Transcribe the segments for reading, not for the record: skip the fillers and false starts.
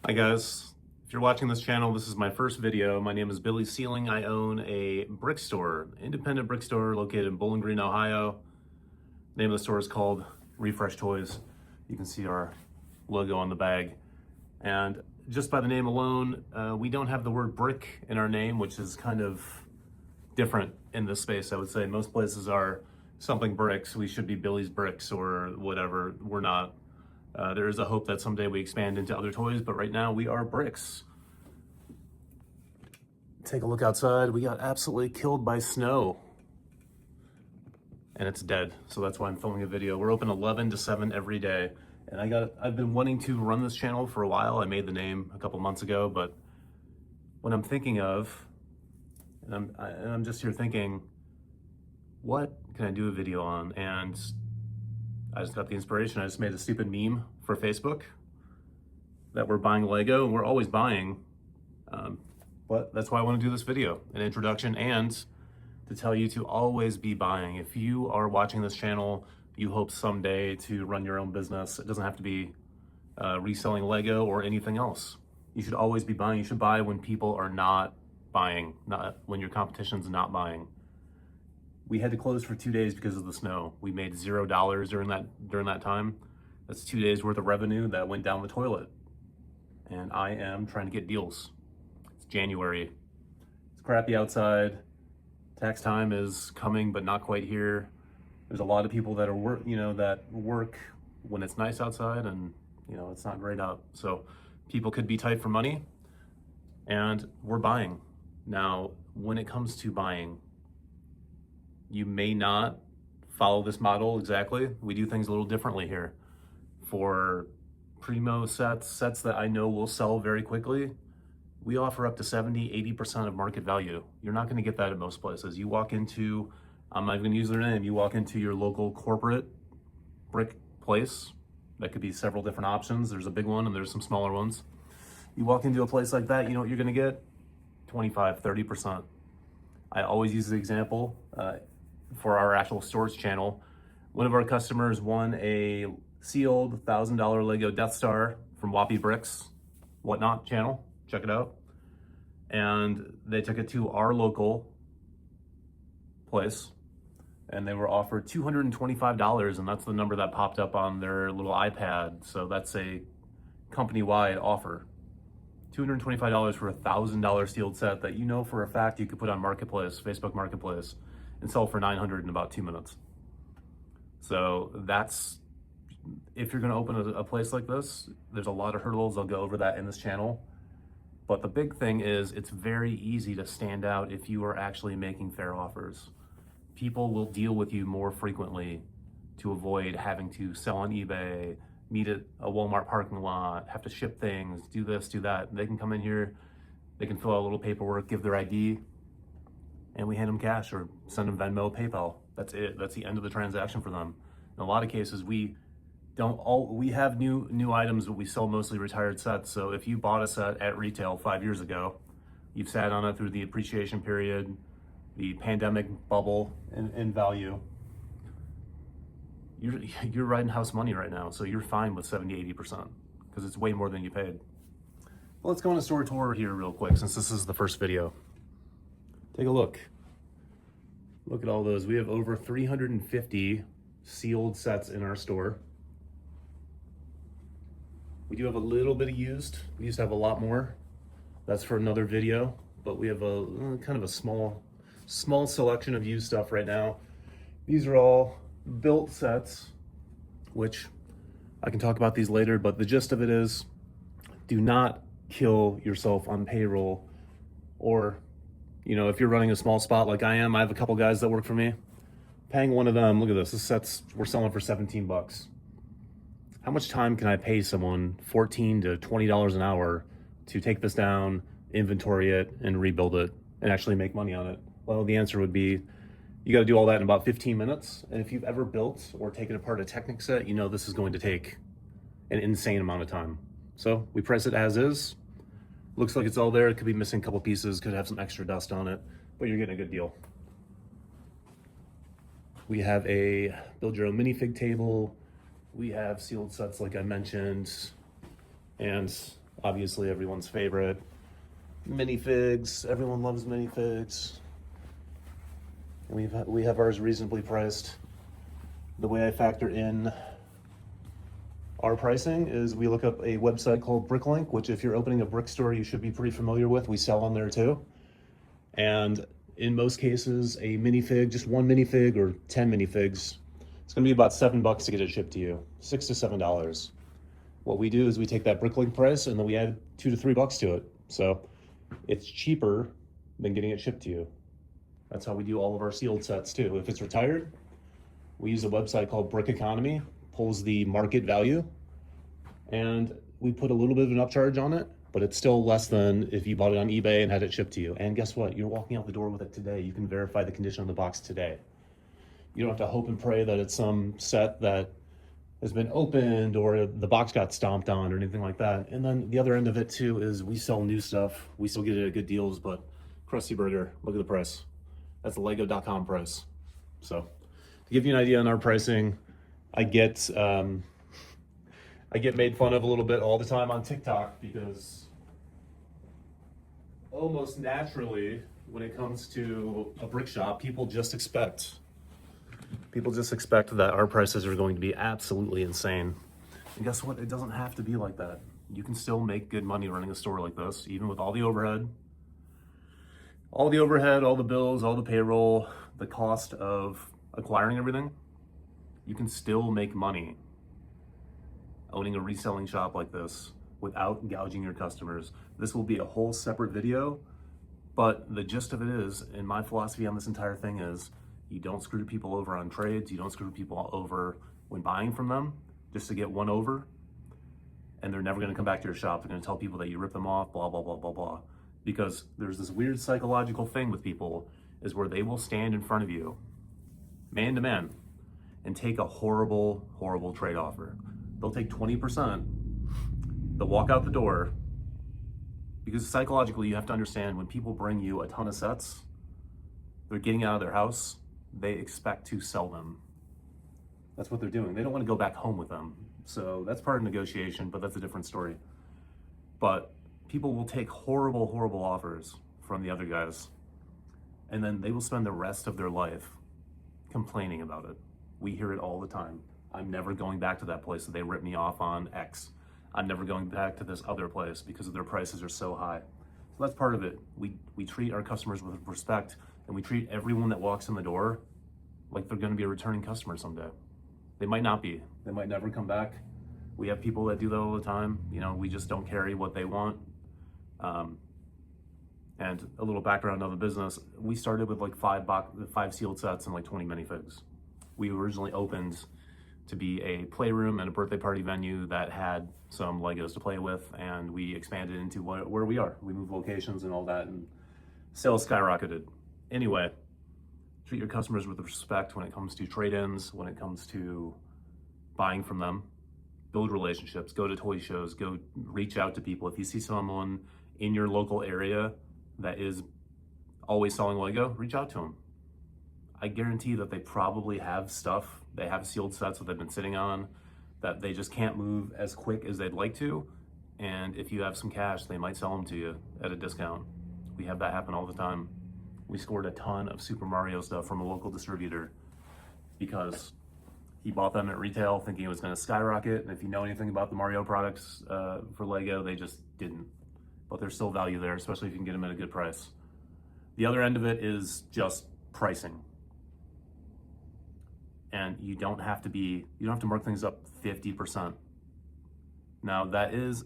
Hi guys, if you're watching this channel, this is my first video. My name is Billy Sealing. I own a brick store, independent brick store located in Bowling Green, Ohio. The name of the store is called Refresh Toys. You can see our logo on the bag. And just by the name alone, we don't have the word brick in our name, which is kind of different in this space, I would say. Most places are something bricks. We should be Billy's Bricks or whatever. We're not. There is a hope that someday we expand into other toys, but right now we are bricks. Take a look outside. We got absolutely killed by snow. And it's dead, so that's why I'm filming a video. We're open 11 to 7 every day. And I've been wanting to run this channel for a while. I made the name a couple months ago, but what I'm thinking of, and I'm just here thinking, what can I do a video on? And I just got the inspiration. I just made a stupid meme for Facebook that we're buying Lego, and we're always buying. But that's why I want to do this video, an introduction, and to tell you to always be buying. If you are watching this channel, you hope someday to run your own business. It doesn't have to be reselling Lego or anything else. You should always be buying. You should buy when people are not buying, not when your competition's not buying. We had to close for 2 days because of the snow. We made $0 during that time. That's 2 days worth of revenue that went down the toilet. And I am trying to get deals. It's January. It's crappy outside. Tax time is coming, but not quite here. There's a lot of people that are that work when it's nice outside, and it's not great out. So people could be tight for money, and we're buying. Now, when it comes to buying, you may not follow this model exactly. We do things a little differently here. For primo sets that I know will sell very quickly, we offer up to 70-80% of market value. You're not gonna get that at most places. You walk into, I'm not even gonna use their name, you walk into your local corporate brick place, that could be several different options. There's a big one and there's some smaller ones. You walk into a place like that, you know what you're gonna get? 25-30%. I always use the example, for our actual stores channel. One of our customers won a sealed $1,000 Lego Death Star from Whoppy Bricks Whatnot channel. Check it out. And they took it to our local place and they were offered $225, and that's the number that popped up on their little iPad. So that's a company-wide offer. $225 for a $1,000 sealed set that for a fact you could put on Marketplace, Facebook Marketplace, and sell for $900 in about 2 minutes. So that's, if you're gonna open a place like this, there's a lot of hurdles. I'll go over that in this channel. But the big thing is it's very easy to stand out if you are actually making fair offers. People will deal with you more frequently to avoid having to sell on eBay, meet at a Walmart parking lot, have to ship things, do this, do that. They can come in here, they can fill out a little paperwork, give their ID, and we hand them cash or send them Venmo, PayPal. That's it. That's the end of the transaction for them. In a lot of cases, we have new items, but we sell mostly retired sets. So if you bought a set at retail 5 years ago, you've sat on it through the appreciation period, the pandemic bubble in value, you're riding house money right now. So you're fine with 70-80% because it's way more than you paid. Well, let's go on a store tour here real quick since this is the first video. Take a look. Look at all those. We have over 350 sealed sets in our store. We do have a little bit of used. We used to have a lot more. That's for another video, but we have a kind of a small selection of used stuff right now. These are all built sets, which I can talk about these later, but the gist of it is, do not kill yourself on payroll, or if you're running a small spot like I am. I have a couple guys that work for me. Paying one of them, look at this sets we're selling for 17 bucks. How much time can I pay someone $14 to $20 an hour to take this down, inventory it, and rebuild it, and actually make money on it? Well, the answer would be, you got to do all that in about 15 minutes. And if you've ever built or taken apart a Technic set, this is going to take an insane amount of time. So we price it as is. Looks like it's all there. It could be missing a couple pieces, could have some extra dust on it, but you're getting a good deal. We have a build your own minifig table. We have sealed sets like I mentioned, and Obviously everyone's favorite, minifigs. Everyone loves minifigs. We have ours reasonably priced. The way I factor in our pricing is we look up a website called Bricklink, which if you're opening a brick store, you should be pretty familiar with. We sell on there too. And in most cases, a minifig, just one minifig or 10 minifigs, it's gonna be about $7 to get it shipped to you, $6 to $7. What we do is we take that Bricklink price and then we add $2 to $3 to it. So it's cheaper than getting it shipped to you. That's how we do all of our sealed sets too. If it's retired, we use a website called Brick Economy, pulls the market value, and we put a little bit of an upcharge on it, but it's still less than if you bought it on eBay and had it shipped to you. And guess what? You're walking out the door with it today. You can verify the condition of the box today. You don't have to hope and pray that it's some set that has been opened or the box got stomped on or anything like that. And then the other end of it too is we sell new stuff. We still get it at good deals, but Krusty Burger, look at the price. That's the Lego.com price. So to give you an idea on our pricing, I get made fun of a little bit all the time on TikTok because almost naturally, when it comes to a brick shop, people just expect that our prices are going to be absolutely insane. And guess what? It doesn't have to be like that. You can still make good money running a store like this, even with all the overhead, all the bills, all the payroll, the cost of acquiring everything. You can still make money owning a reselling shop like this without gouging your customers. This will be a whole separate video, but the gist of it is, and my philosophy on this entire thing is, you don't screw people over on trades, you don't screw people over when buying from them just to get one over, and they're never gonna come back to your shop. They're gonna tell people that you rip them off, blah, blah, blah, blah, blah. Because there's this weird psychological thing with people is where they will stand in front of you, man to man, and take a horrible, horrible trade offer. They'll take 20%, they'll walk out the door, because psychologically you have to understand when people bring you a ton of sets, they're getting out of their house, they expect to sell them. That's what they're doing. They don't want to go back home with them. So that's part of negotiation, but that's a different story. But people will take horrible, horrible offers from the other guys, and then they will spend the rest of their life complaining about it. We hear it all the time. I'm never going back to that place that they ripped me off on X. I'm never going back to this other place because their prices are so high. So that's part of it. We treat our customers with respect, and we treat everyone that walks in the door like they're going to be a returning customer someday. They might not be. They might never come back. We have people that do that all the time. You know, we just don't carry what they want. And a little background on the business, we started with like five sealed sets and like 20 minifigs. We originally opened to be a playroom and a birthday party venue that had some Legos to play with, and we expanded into where we are. We moved locations and all that, and sales skyrocketed. Anyway, treat your customers with respect when it comes to trade-ins, when it comes to buying from them. Build relationships, go to toy shows, go reach out to people. If you see someone in your local area that is always selling Lego, reach out to them. I guarantee that they probably have stuff. They have sealed sets that they've been sitting on that they just can't move as quick as they'd like to. And if you have some cash, they might sell them to you at a discount. We have that happen all the time. We scored a ton of Super Mario stuff from a local distributor because he bought them at retail thinking it was going to skyrocket. And if you know anything about the Mario products for Lego, they just didn't. But there's still value there, especially if you can get them at a good price. The other end of it is just pricing. And you don't have to mark things up 50%. Now that is,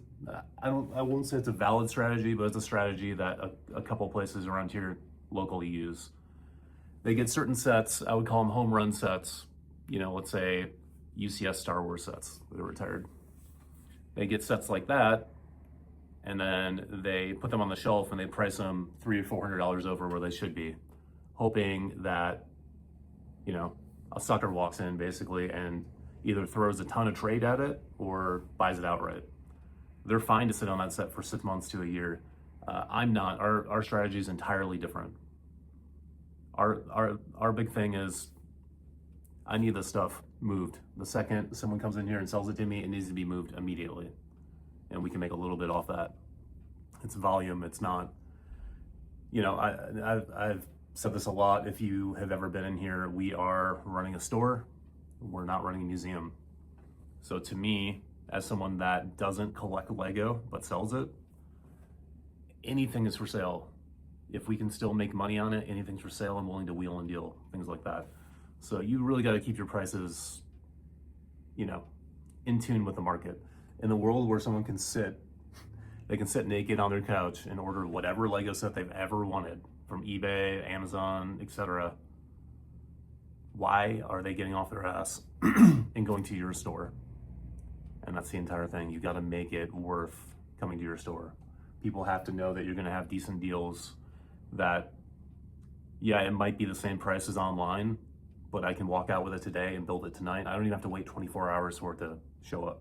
I won't say it's a valid strategy, but it's a strategy that a couple places around here locally use. They get certain sets, I would call them home run sets, you know, let's say UCS Star Wars sets that are retired. They get sets like that, and then they put them on the shelf and they price them $300 or $400 over where they should be, hoping that, you know, a sucker walks in basically and either throws a ton of trade at it or buys it outright. They're fine to sit on that set for 6 months to a year. I'm not. Our strategy is entirely different. Our big thing is, I need this stuff moved. The second someone comes in here and sells it to me, it needs to be moved immediately. and we can make a little bit off that. It's volume. It's not, you know, I've said this a lot. If you have ever been in here, we are running a store. We're not running a museum. So to me, as someone that doesn't collect Lego but sells it, anything is for sale. If we can still make money on it, anything's for sale. I'm willing to wheel and deal, things like that. So you really got to keep your prices, you know, in tune with the market. In a world where someone can sit, they can sit naked on their couch and order whatever Lego set they've ever wanted from eBay, Amazon, etc. Why are they getting off their ass and going to your store? And that's the entire thing. You got to make it worth coming to your store. People have to know that you're going to have decent deals, that, yeah, it might be the same price as online, but I can walk out with it today and build it tonight. I don't even have to wait 24 hours for it to show up.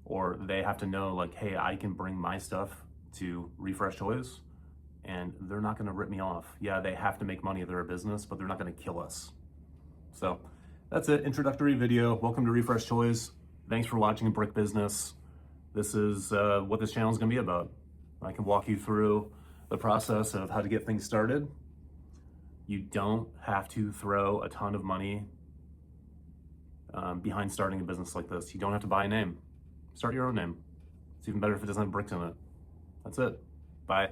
Or they have to know, like, hey, I can bring my stuff to Refresh Toys and they're not going to rip me off. Yeah, they have to make money, they're a business, but they're not going to kill us. So that's it. Introductory video. Welcome to Refresh Toys. Thanks for watching Brick Business. This is what this channel is going to be about. I can walk you through the process of how to get things started. You don't have to throw a ton of money behind starting a business like this. You don't have to buy a name. Start your own name. It's even better if it doesn't have bricks in it. That's it. Bye.